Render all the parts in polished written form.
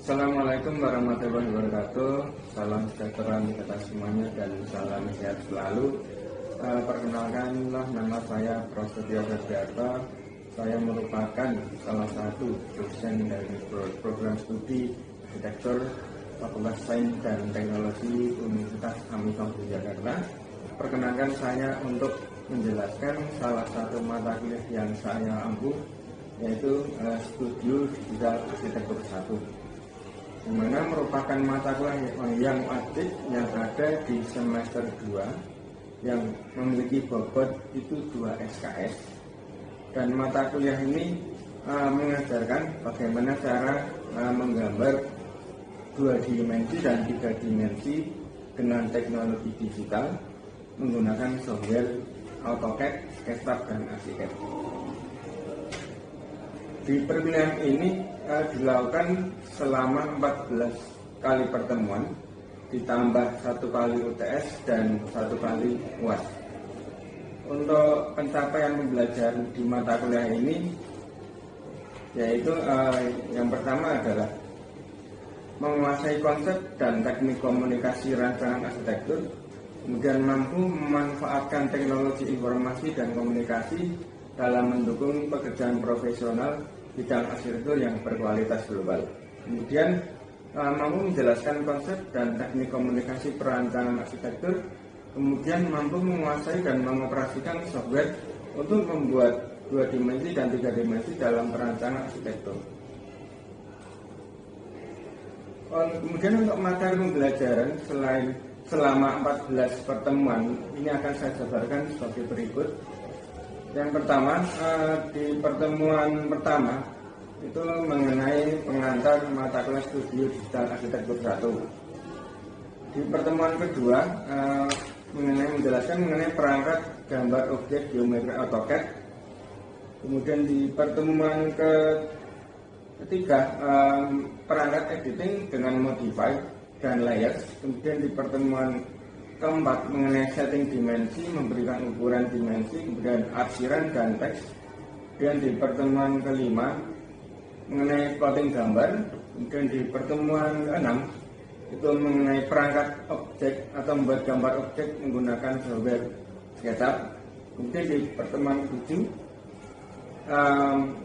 Assalamualaikum warahmatullahi wabarakatuh. Salam sejahtera untuk kita semuanya dan salam sehat selalu. Perkenalkanlah, nama saya Prasetyo Febriarto. Saya merupakan salah satu dosen dari program studi arsitektur Fakultas Sains dan Teknologi Universitas Amikom Jakarta. Perkenalkan saya untuk menjelaskan salah satu mata kuliah yang saya ampuh, yaitu Studio Digital Arsitektur 1, yang mana merupakan mata kuliah yang wajib yang ada di semester 2 yang memiliki bobot itu 2 SKS. Dan mata kuliah ini mengajarkan bagaimana cara menggambar 2 dimensi dan 3 dimensi dengan teknologi digital menggunakan software AutoCAD, SketchUp, dan Archicad. Di perkuliahan ini dilakukan selama 14 kali pertemuan, ditambah 1 kali UTS dan 1 kali UAS. Untuk pencapaian pembelajaran di mata kuliah ini, yaitu yang pertama adalah menguasai konsep dan teknik komunikasi rancangan arsitektur, kemudian mampu memanfaatkan teknologi informasi dan komunikasi dalam mendukung pekerjaan profesional bidang arsitektur yang berkualitas global. Kemudian mampu menjelaskan konsep dan teknik komunikasi perancangan arsitektur, kemudian mampu menguasai dan mengoperasikan software untuk membuat 2 dimensi dan 3 dimensi dalam perancangan arsitektur. Kemudian untuk materi pembelajaran selama 14 pertemuan ini akan saya jabarkan sebagai berikut. Yang pertama, di pertemuan pertama itu mengenai pengantar mata kuliah Studio Digital Arsitektur 1. Di pertemuan kedua menjelaskan mengenai perangkat gambar objek geometri AutoCAD. Kemudian di pertemuan ketiga perangkat editing dengan Modify dan Layers. Kemudian di pertemuan keempat mengenai setting dimensi, memberikan ukuran dimensi, kemudian arsiran dan teks. Dan di pertemuan kelima mengenai plotting gambar. Kemudian di pertemuan keenam itu mengenai perangkat objek atau membuat gambar objek menggunakan software SketchUp. Kemudian di pertemuan 7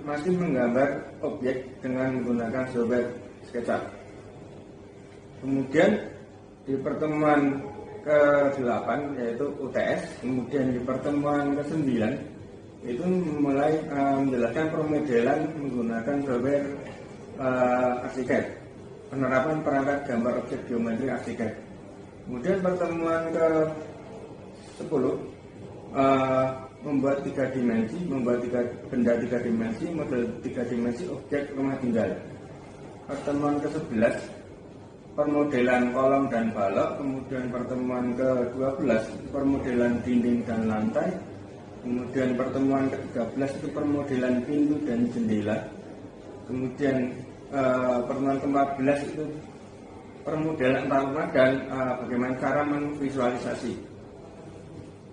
masih menggambar objek dengan menggunakan software SketchUp. Kemudian di pertemuan ke-8 yaitu UTS, kemudian di pertemuan ke-9 itu mulai menjelaskan permodelan menggunakan software Archicad, penerapan perangkat gambar objek geometri Archicad. Kemudian pertemuan ke-10 membuat 3 dimensi, membuat benda 3 dimensi, model 3 dimensi objek rumah tinggal. Pertemuan ke-11 permodelan kolom dan balok. Kemudian pertemuan ke-12 permodelan dinding dan lantai. Kemudian pertemuan ke-13 itu permodelan pintu dan jendela. Kemudian pertemuan ke-14 itu permodelan rumah dan bagaimana cara memvisualisasi.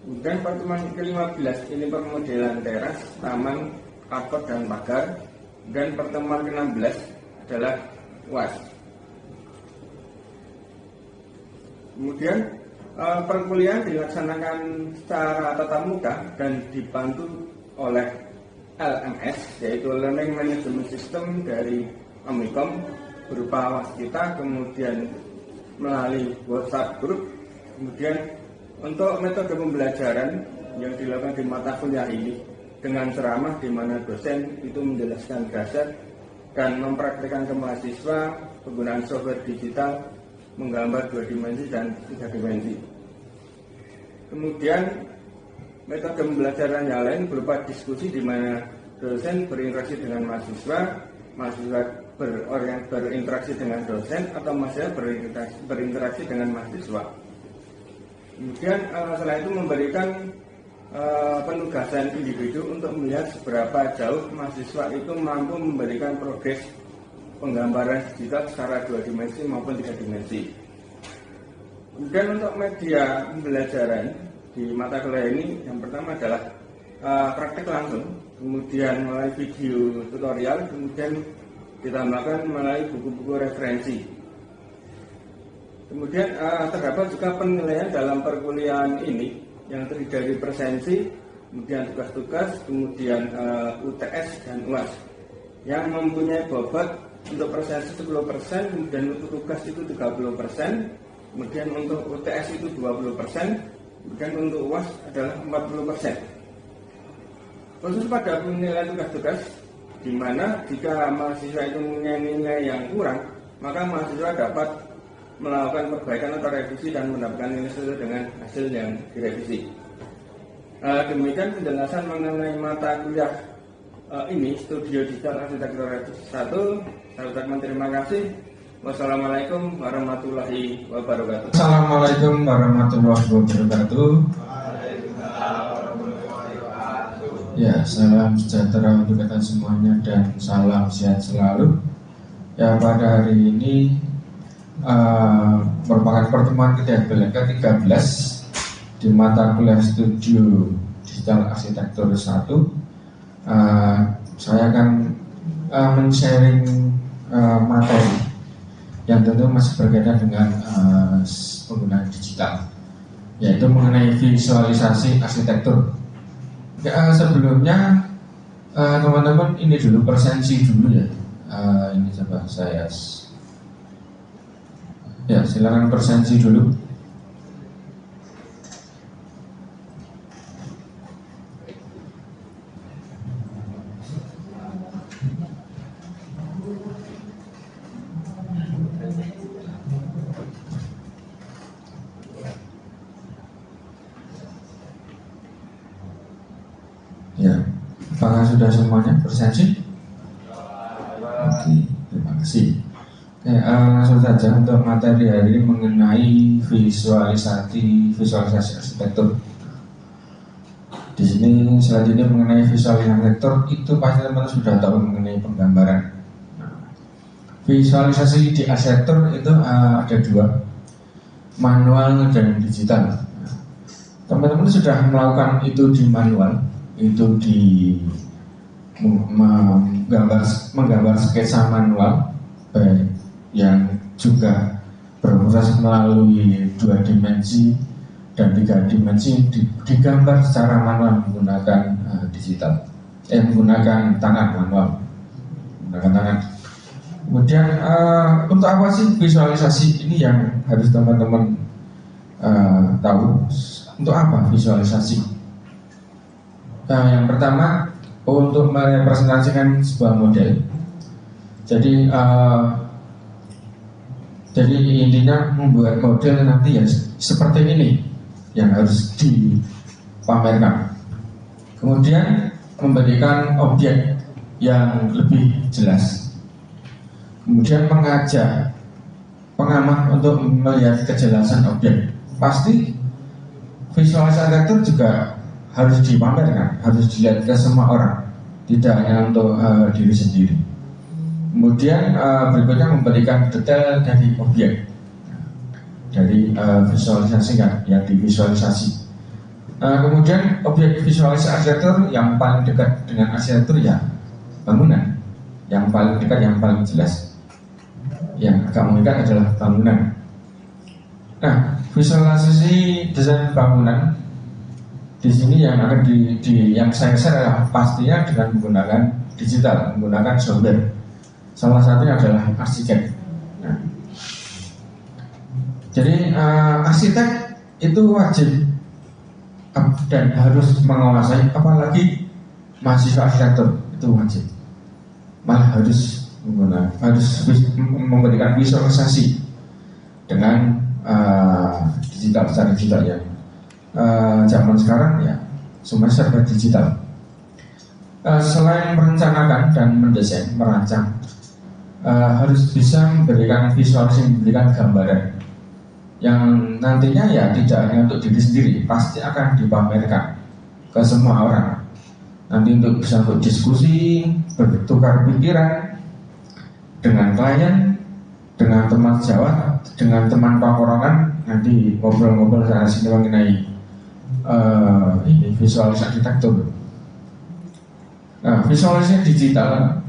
Kemudian pertemuan ke-15 ini permodelan teras, taman, carport dan pagar. Dan pertemuan ke-16 adalah UAS. Kemudian perkuliahan dilaksanakan secara tatap muka dan dibantu oleh LMS, yaitu Learning Management System dari Amikom, berupa waskita, kemudian melalui WhatsApp group. Kemudian untuk metode pembelajaran yang dilakukan di mata kuliah ini dengan ceramah, di mana dosen itu menjelaskan dasar dan mempraktikkan ke mahasiswa penggunaan software digital menggambar 2 dimensi dan 3 dimensi. Kemudian metode pembelajaran yang lain berupa diskusi, di mana dosen berinteraksi dengan mahasiswa, mahasiswa berinteraksi dengan dosen, atau mahasiswa berinteraksi dengan mahasiswa. Kemudian setelah itu memberikan penugasan individu untuk melihat seberapa jauh mahasiswa itu mampu memberikan progres penggambaran digital secara 2 dimensi maupun 3 dimensi. Kemudian untuk media pembelajaran di mata kuliah ini, yang pertama adalah praktek langsung, kemudian mulai video tutorial, kemudian ditambahkan melalui buku-buku referensi. Kemudian terdapat juga penilaian dalam perkuliahan ini yang terdiri dari presensi, kemudian tugas-tugas, kemudian UTS dan UAS yang mempunyai bobot untuk presensi 10%, kemudian untuk tugas itu 30%, kemudian untuk UTS itu 20%, kemudian untuk UAS adalah 40%. Khusus pada penilaian tugas-tugas, di mana jika mahasiswa itu mempunyai nilai yang kurang, maka mahasiswa dapat melakukan perbaikan atau revisi dan mendapatkan nilai sesuai dengan hasil yang direvisi. Demikian penjelasan mengenai mata kuliah ini, Studio Digital Arsitektur 1. Saya ucapkan terima kasih. Wassalamualaikum warahmatullahi wabarakatuh. Assalamualaikum warahmatullahi wabarakatuh. Ya, salam sejahtera untuk kita semuanya dan salam sehat selalu. Ya, pada hari ini merupakan pertemuan kita yang ke-13 di mata kuliah Studio Digital Arsitektur 1. Saya akan men-sharing materi yang tentu masih berkaitan dengan penggunaan digital, yaitu mengenai visualisasi arsitektur. Ya, sebelumnya teman-teman ini dulu presensi dulu ya. Ini coba saya ya, silakan presensi dulu. Ya, apakah sudah semuanya presensi? Oke, terima kasih. Oke, langsung saja untuk materi hari ini mengenai visualisasi arsitektur. Di sini selanjutnya mengenai visualisasi arsitektur itu pasti teman-teman sudah tahu mengenai penggambaran. Visualisasi di arsitektur itu ada dua, manual dan digital. Teman-teman sudah melakukan itu di manual, itu di menggambar sketsa manual, baik yang juga berproses melalui 2 dimensi dan 3 dimensi digambar secara manual menggunakan digital, menggunakan tangan manual, menggunakan tangan. Kemudian untuk apa sih visualisasi ini yang harus teman-teman tahu? Untuk apa visualisasi? Yang pertama, untuk merepresentasikan sebuah model. Jadi intinya membuat model nanti ya seperti ini yang harus dipamerkan. Kemudian memberikan objek yang lebih jelas. Kemudian mengajak pengamat untuk melihat kejelasan objek. Pasti visualisasi arsitektur juga harus dipamerkan, harus dilihat ke semua orang, tidak hanya untuk diri sendiri. Kemudian berikutnya memberikan detail dari objek, dari visualisasi yang divisualisasi. Kemudian objek visualisasi arsitektur yang paling dekat dengan arsitektur ya bangunan, yang paling dekat, yang paling jelas, yang agak mengikat adalah bangunan. Nah, visualisasi desain bangunan di sini yang akan yang saya share adalah pastinya dengan menggunakan digital, menggunakan software. Salah satunya adalah arsitek. Nah, jadi arsitek itu wajib dan harus menguasai, apalagi mahasiswa arsitektur itu wajib, malah harus memberikan visualisasi dengan digital, secara digital ya. Zaman sekarang ya semuanya serba digital. Selain merencanakan dan mendesain, merancang, harus bisa memberikan visualisasi, memberikan gambaran yang nantinya ya tidak hanya untuk diri sendiri, pasti akan dipamerkan ke semua orang. Nanti bisa untuk diskusi, bertukar pikiran dengan klien, dengan teman sejawat, dengan teman tongkrongan, nanti ngobrol-ngobrol sana sini mengenai visualisasi arsitektur. Nah, visualisasi digital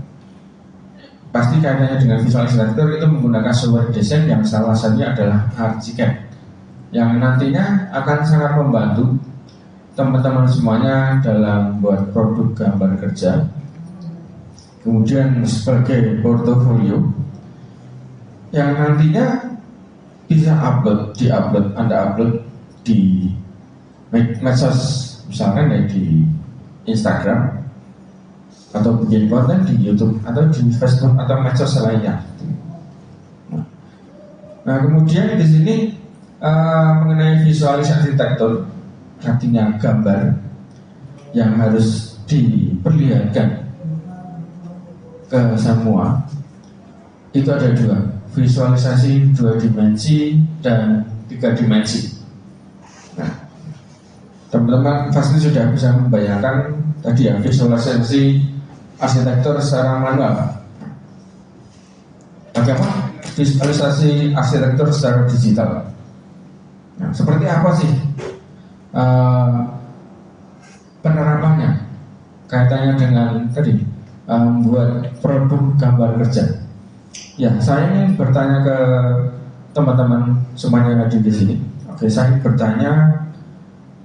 pasti kaitannya dengan visualisator itu menggunakan software desain yang salah satunya adalah Archicad, yang nantinya akan sangat membantu teman-teman semuanya dalam buat produk gambar kerja. Kemudian sebagai portofolio yang nantinya bisa Anda upload di medsos, misalkan ya di Instagram, atau bikin konten di YouTube atau di Facebook atau medsos lainnya. Nah, kemudian di sini mengenai visualisasi arsitektur, artinya gambar yang harus diperlihatkan ke semua, itu ada dua, visualisasi 2 dimensi dan 3 dimensi. Nah, teman-teman pasti sudah bisa membayangkan tadi ya, visualisasi arsitektur secara manual. Bagaimana visualisasi arsitektur secara digital? Nah, seperti apa sih penerapannya? Kaitannya dengan tadi membuat produk gambar kerja. Ya, saya ingin bertanya ke teman-teman semuanya yang ada di sini. Oke, saya ingin bertanya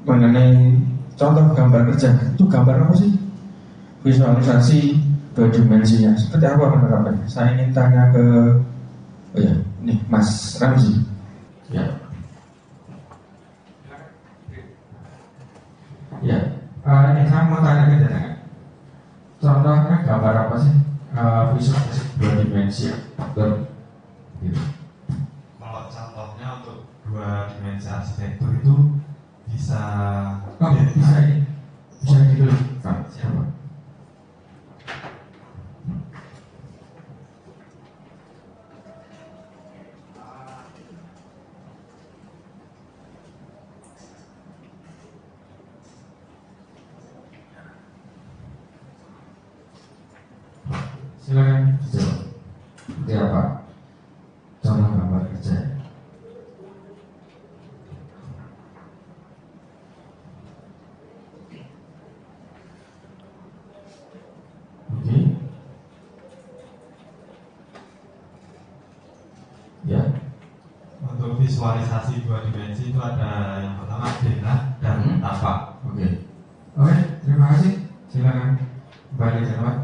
mengenai contoh gambar kerja. Itu gambar apa sih? Visualisasi 2 dimensinya seperti apa penerapannya? Saya ingin tanya ke ini Mas Ramzi. Ya. Ya. Ini saya mau tanya ke Anda. Contohnya gambar apa sih? Visualisasi 2 dimensi. Gitu. Kalau contohnya untuk 2 dimensi arsitektur itu bisa bisa ini. Bisa gitu. Siapa? Silakan. Seperti apa? Contoh gambar kerja. Oke. Ya. untuk visualisasi 2 dimensi itu ada yang pertama denah dan tapak. Oke. Oke, terima kasih. Silakan kembali ke tempat.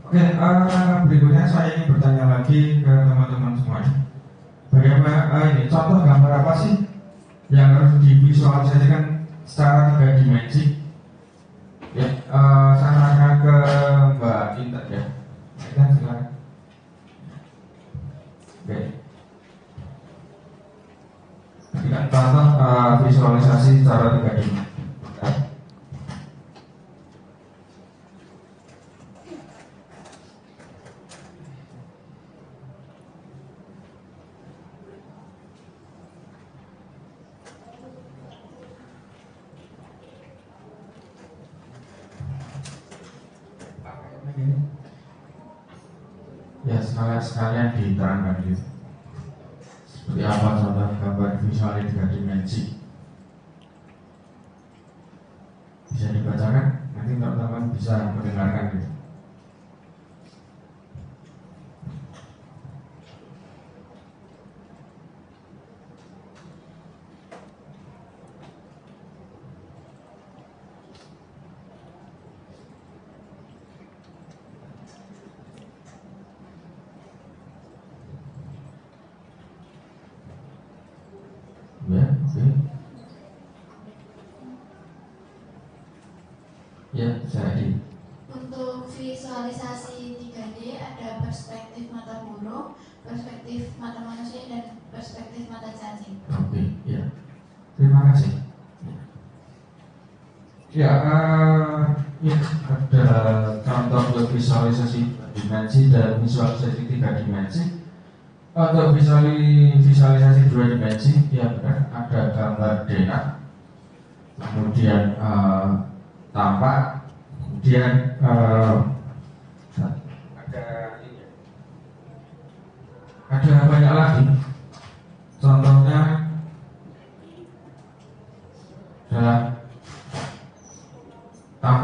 Oke, berikutnya saya ingin bertanya lagi ke teman-teman semuanya. Bagaimana ini contoh gambar apa sih yang harus divisualisasikan secara 3 dimensi? Ya, saya akan ke Mbak Intan ya. Intan silakan. Oke. Kita contoh visualisasi secara 3 dimensi. Ya, sekalian diterangkan gitu. Seperti apa contoh gambar visual 3 dimensi? Bisa dibacakan? Nanti teman-teman bisa mendengarkan gitu. Ya, oke. Ya, jadi Untuk visualisasi 3D ada perspektif mata burung, perspektif mata manusia, dan perspektif mata cacing. oke, ya. Terima kasih. Ya, ya ada contoh visualisasi dimensi dan visualisasi 3 dimensi. Untuk visualisasi 2 dimensi, ya benar, ada gambar denah, kemudian tampak, kemudian ada banyak lagi. Contohnya adalah saya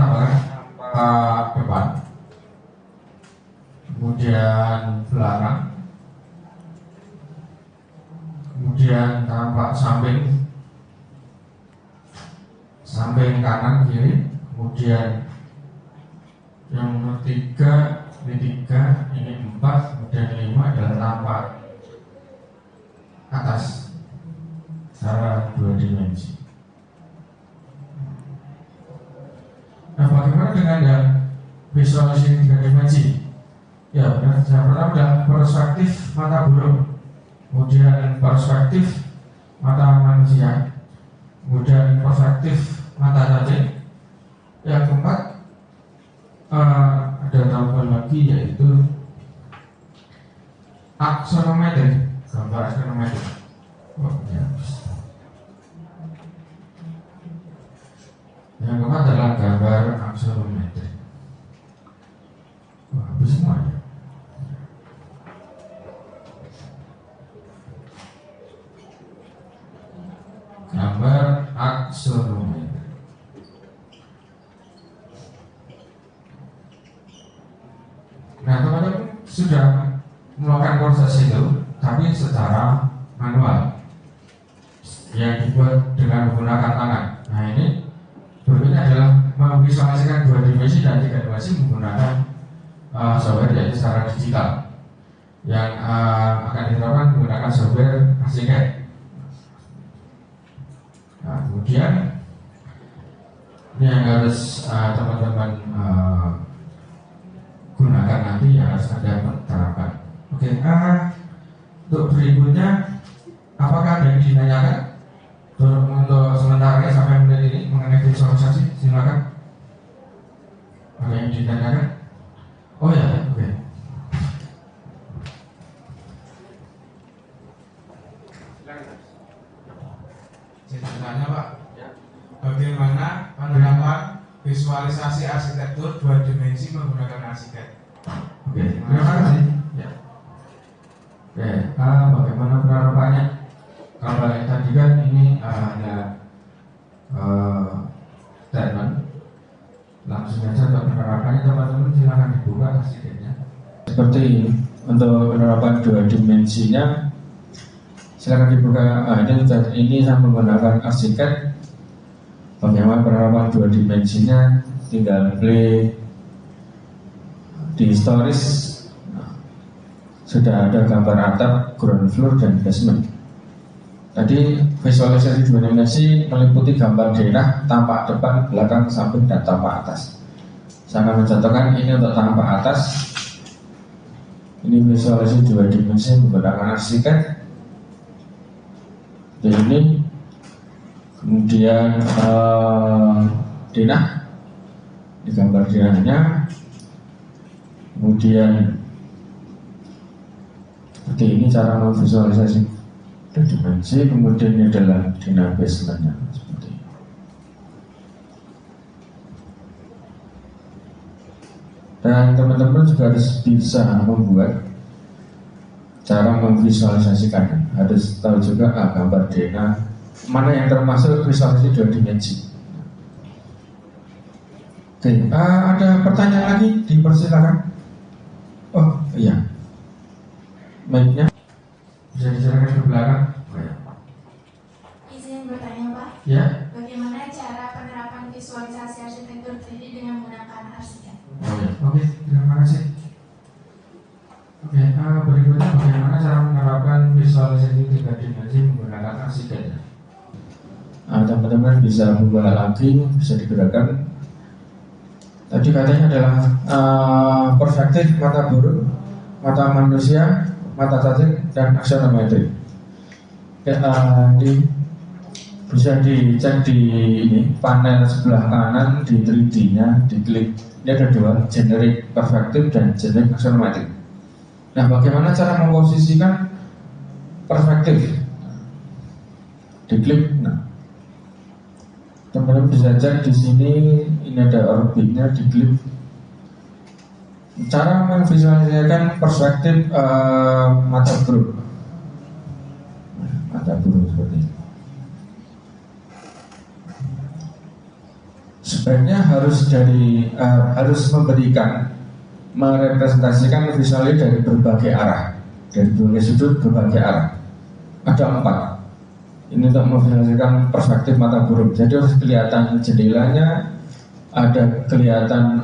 tambahkan tampak depan, kemudian belakang, kemudian tampak samping kanan kiri, kemudian yang ketiga ini 3, ini 4, kemudian 5 adalah tampak atas secara 2 dimensi. Nah, bagaimana dengan yang visualisasi 3 dimensi? Ya, yang pertama adalah perspektif mata burung, kemudian perspektif mata manusia, kemudian perspektif mata cacing. Yang keempat ada tambahan lagi yaitu aksenometri, gambar aksenometri. Yang keempat adalah gambar aksenometri. Wah, habis semuanya. Gambar aksenometri. Nah, teman-teman sudah melakukan proses itu, tapi secara manual yang dibuat dengan menggunakan tangan. Nah, ini berbeda adalah memvisualisasikan 2 dimensi dan 3 dimensi menggunakan software yaitu secara digital yang akan diterapkan menggunakan software ArchiCAD. Nah, kemudian ini yang harus teman-teman gunakan nanti yang harus Anda terapkan. Oke, untuk berikutnya, apakah ada yang ditanyakan untuk sementara sampai menit ini mengenai visualisasi? Silakan. Ada yang ditanyakan? Oh ya, oke. Saya tanya Pak, bagaimana penerapan visualisasi arsitektur 2 dimensi menggunakan ArchiCAD? Oke, terima kasih. Ya. Oke, bagaimana penerapannya? Kalau yang tadi kan ini ada statement, langsung saja untuk penerapannya teman-teman silakan dibuka ArchiCAD-nya. Seperti ini, untuk penerapan 2 dimensinya silakan dibuka. Ini saya menggunakan ArchiCAD. Bagaimana penerapan 2 dimensinya? Tinggal play di stories. Sudah ada gambar atap, ground floor, dan basement. Tadi visualisasi 2 dimensi meliputi gambar daerah, tampak depan, belakang, samping, dan tampak atas. Saya akan mencontohkan ini untuk tampak atas. Ini visualisasi 2 dimensi menggunakan ArchiCAD. Ini kemudian denah, di gambar denahnya, kemudian seperti ini cara memvisualisasi 2 dimensi. Kemudian ini adalah denah basementnya seperti ini. Dan teman-teman juga harus bisa membuat cara memvisualisasikan. Harus tahu juga gambar denah mana yang termasuk visualisasi 2 dimensi. Oke, ada pertanyaan lagi? Dipersilakan. Oh iya, mic-nya bisa diserahkan ke belakang. Oh, ya. Izin bertanya Pak. Ya. Bagaimana cara penerapan visualisasi arsitektur 3D dengan menggunakan ArchiCAD? Oh, ya. Oke, terima kasih. Oke, berikutnya bagaimana cara menerapkan visualisasi 3 dimensi menggunakan ArchiCAD? Teman-teman bisa buka lagi, bisa digerakkan. Tadi katanya adalah perspektif mata burung, mata manusia, mata cacing, dan aksenometri. Bisa dicek di ini panel sebelah kanan di 3D-nya, diklik. Ini ada 2, generic perspektif dan generic aksenometri. Nah, bagaimana cara memposisikan perspektif? Diklik. Nah, teman-teman bisa cek di sini. Ini ada orbitnya, diklik. Cara memvisualisasikan perspektif mata burung. Mata burung seperti ini. sebaiknya harus merepresentasikan visualnya dari berbagai arah, dari berbagai sudut, berbagai arah. Ada 4. Ini untuk memvisualisasikan perspektif mata burung. Jadi harus kelihatan jendelanya, ada kelihatan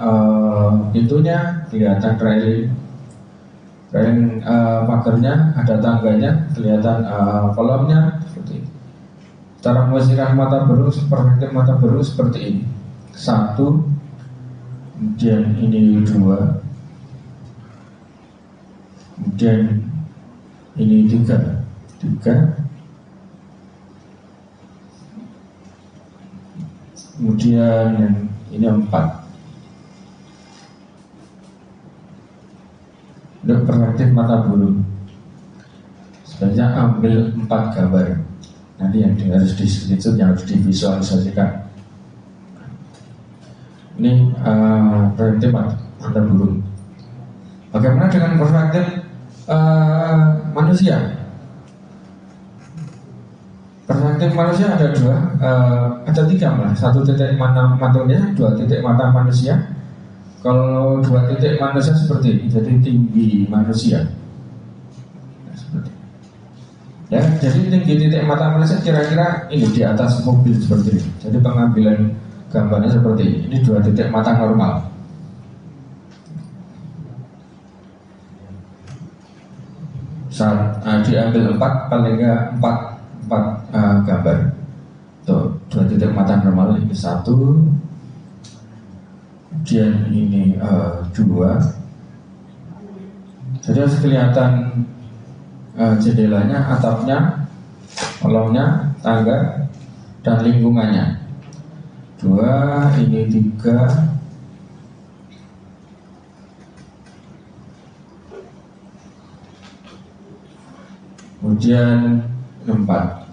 pintunya, kelihatan railing pagarnya, ada tangganya, kelihatan kolomnya, seperti itu. Cara memvisualisasikan mata burung, perspektif mata burung seperti ini. 1, kemudian ini 2, kemudian ini 3, kemudian ini 4. Untuk perspektif mata burung, sebanyak ambil 4 gambar. Nanti yang harus di-screenshot, yang harus divisualisasikan. Ini perspektif mata burung. Bagaimana dengan perspektif manusia? Perspektif manusia ada 2, ada 3 malah. 1 titik matanya, 2 titik mata manusia. Kalau 2 titik manusia seperti ini, jadi tinggi manusia. Seperti ini. Ya, jadi tinggi titik mata manusia kira-kira ini di atas mobil seperti ini. Jadi pengambilan gambarnya seperti ini. Ini 2 titik mata normal. Diambil 4, paling enggak 4 gambar. Tuh, 2 titik mata normal, ini 1, kemudian ini 2. Jadi harus kelihatan jendelanya, atapnya, kolomnya, tangga, dan lingkungannya. 2, ini 3. Kemudian 4.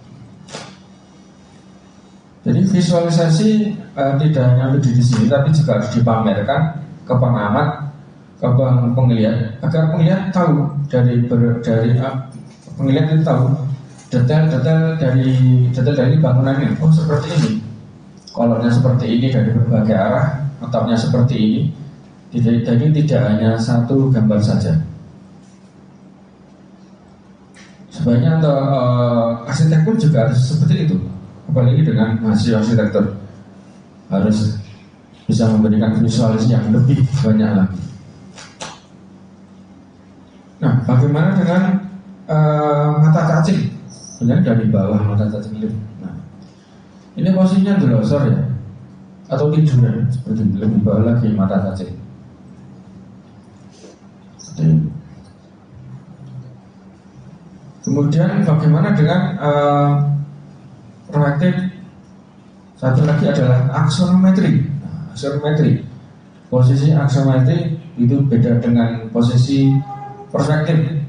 Jadi visualisasi tidak hanya ada di sini, tapi juga harus dipamerkan ke pengamat, ke penglihat, agar penglihat tahu dari penglihat itu tahu detail dari bangunan ini. Oh, seperti ini, kolomnya seperti ini dari berbagai arah, atapnya seperti ini. Jadi tidak hanya 1 gambar saja. Sebenarnya untuk arsitektur juga harus seperti itu. Apalagi dengan mahasiswa arsitektur, harus bisa memberikan visualisasi yang lebih banyak lagi. Nah, bagaimana dengan mata cacing? Sebenarnya dari bawah mata cacing itu. Nah, ini posisinya delosor ya, atau tiduran seperti itu. Lebih bawah lagi mata cacing. Kemudian bagaimana dengan perspektif? Satu lagi adalah aksonometri. Nah, aksonometri, posisi aksonometri itu beda dengan posisi perspektif.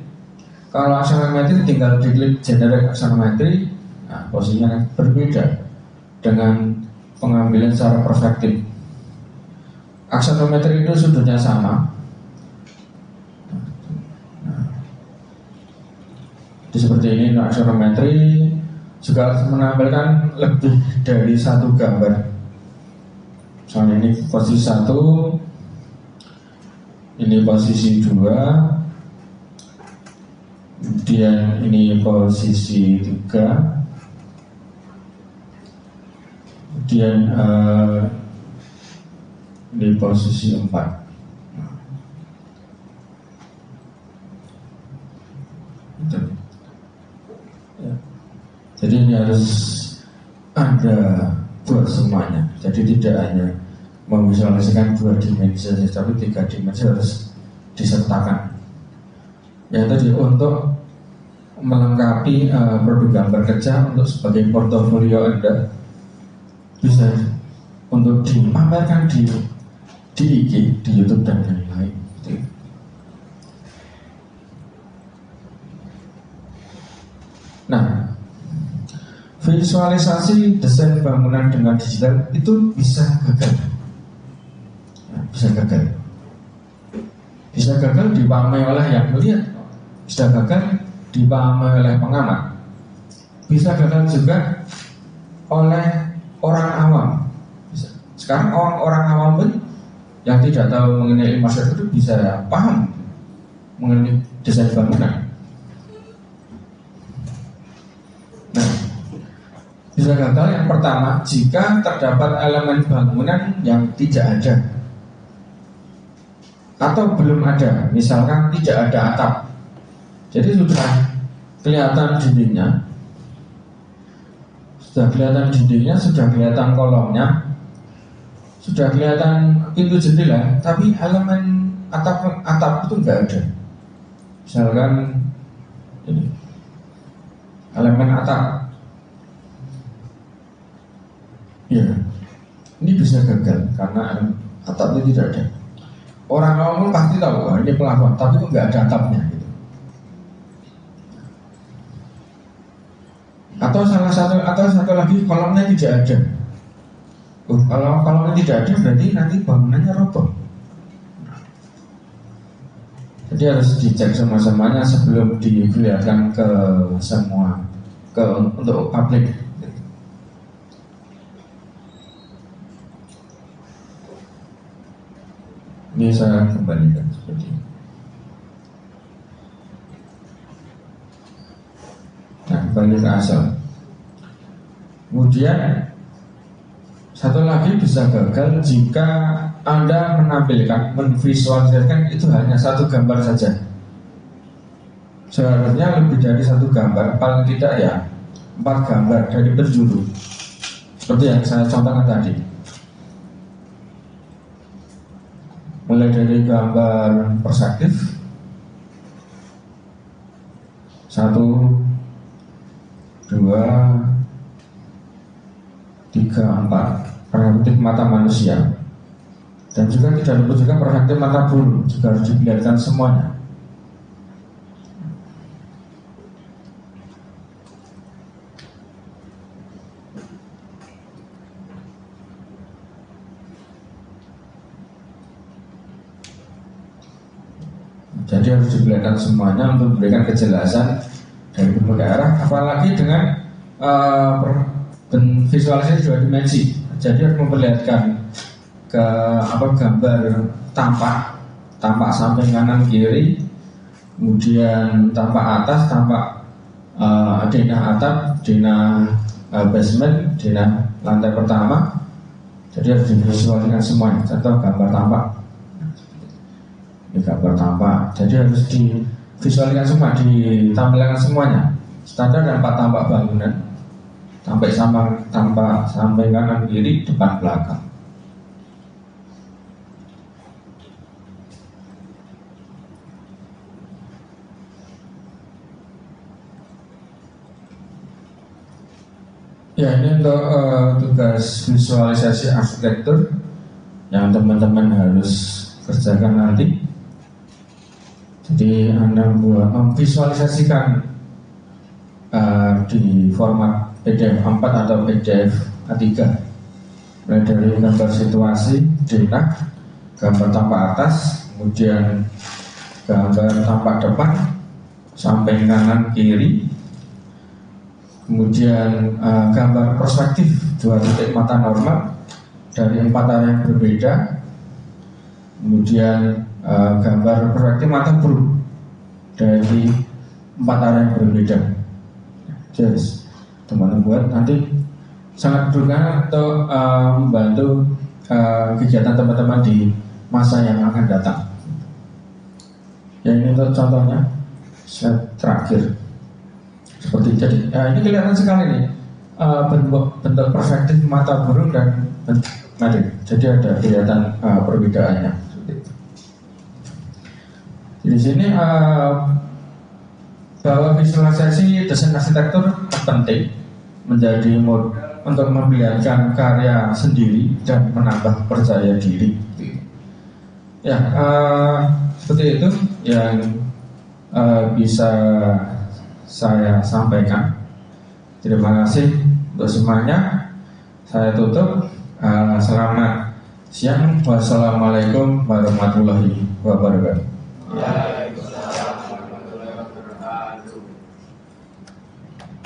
Kalau aksonometri tinggal diklik generate aksonometri, nah, posisinya berbeda dengan pengambilan secara perspektif. Aksonometri itu sudutnya sama. Seperti ini, aksonometri juga harus menampilkan lebih dari 1 gambar. Misalnya ini posisi 1, ini posisi 2, kemudian ini posisi 3, kemudian ini posisi 4. Jadi ini harus ada buat semuanya. Jadi tidak hanya memvisualisasikan 2 dimensi saja, tapi 3 dimensi harus disertakan. Yang tadi untuk melengkapi produk gambar kerja untuk sebagai portofolio Anda, bisa untuk dipamerkan di IG, di YouTube dan lain-lain. Nah, visualisasi desain bangunan dengan digital itu bisa gagal. Bisa gagal dipahami oleh yang melihat, bisa gagal dipahami oleh pengamat, bisa gagal juga oleh orang awam. Sekarang orang awam pun yang tidak tahu mengenai ilmu arsitektur bisa paham mengenai desain bangunan. Nah, bisa gagal yang pertama jika terdapat elemen bangunan yang tidak ada atau belum ada, misalkan tidak ada atap. Jadi sudah kelihatan dindingnya, sudah kelihatan kolomnya, sudah kelihatan pintu jendela, tapi elemen atap itu enggak ada. Misalkan ini elemen atap, ya ini bisa gagal karena atap itu tidak ada. Orang awam pasti tahu, ini pelafon, tapi kok nggak ada atapnya gitu. Atau satu lagi kolomnya tidak ada. Kalau kolomnya tidak ada berarti nanti bangunannya roboh. Jadi harus dicek sama-samanya sebelum diperlihatkan ke semua, untuk publik. Ini saya kembalikan seperti ini. Nah, kembali ke asal. Kemudian satu lagi bisa gagal jika Anda menvisualisasikan itu hanya satu gambar saja. Seharusnya lebih dari satu gambar, paling tidak ya 4 gambar dari penjuru. Seperti yang saya contohkan tadi. Mulai dari gambar perspektif 1, 2, 3, 4 perspektif mata manusia, dan juga tidak lupa juga perspektif mata burung juga harus diperlihatkan semuanya. Jadi harus diperlihatkan semuanya untuk memberikan kejelasan dari berbagai arah, apalagi dengan visualisasi 2 dimensi. Jadi harus memperlihatkan gambar tampak samping kanan kiri, kemudian tampak atas, tampak denah atap, denah basement, denah lantai pertama. Jadi harus divisualisasikan semuanya. Contoh gambar tampak. Ini gambar tampak, jadi harus divisualisasikan semua, ditampilkan semuanya. Standar dan 4 tampak bangunan, tampak samping kanan kiri, depan belakang. Ya, ini untuk tugas visualisasi arsitektur yang teman-teman harus kerjakan nanti. Jadi Anda memvisualisasikan di format PDF 4 atau PDF A3, mulai dari gambar situasi, denah, gambar tampak atas, kemudian gambar tampak depan, samping kanan kiri, kemudian gambar perspektif 2 titik mata normal dari 4 arah yang berbeda, kemudian gambar perspektif mata burung dari 4 arah yang berbeda. Jadi teman-teman buat nanti sangat berguna untuk membantu kegiatan teman-teman di masa yang akan datang. Ya, ini untuk contohnya slide terakhir. Seperti jadi ini kelihatan sekali nih bentuk perspektif mata burung dan bentuk. Jadi ada kelihatan perbedaannya. Di sini bahwa visualisasi desain arsitektur penting menjadi untuk memperlihatkan karya sendiri dan menambah percaya diri. Ya, seperti itu yang bisa saya sampaikan. Terima kasih untuk semuanya. Saya tutup. Selamat siang. Wassalamualaikum warahmatullahi wabarakatuh.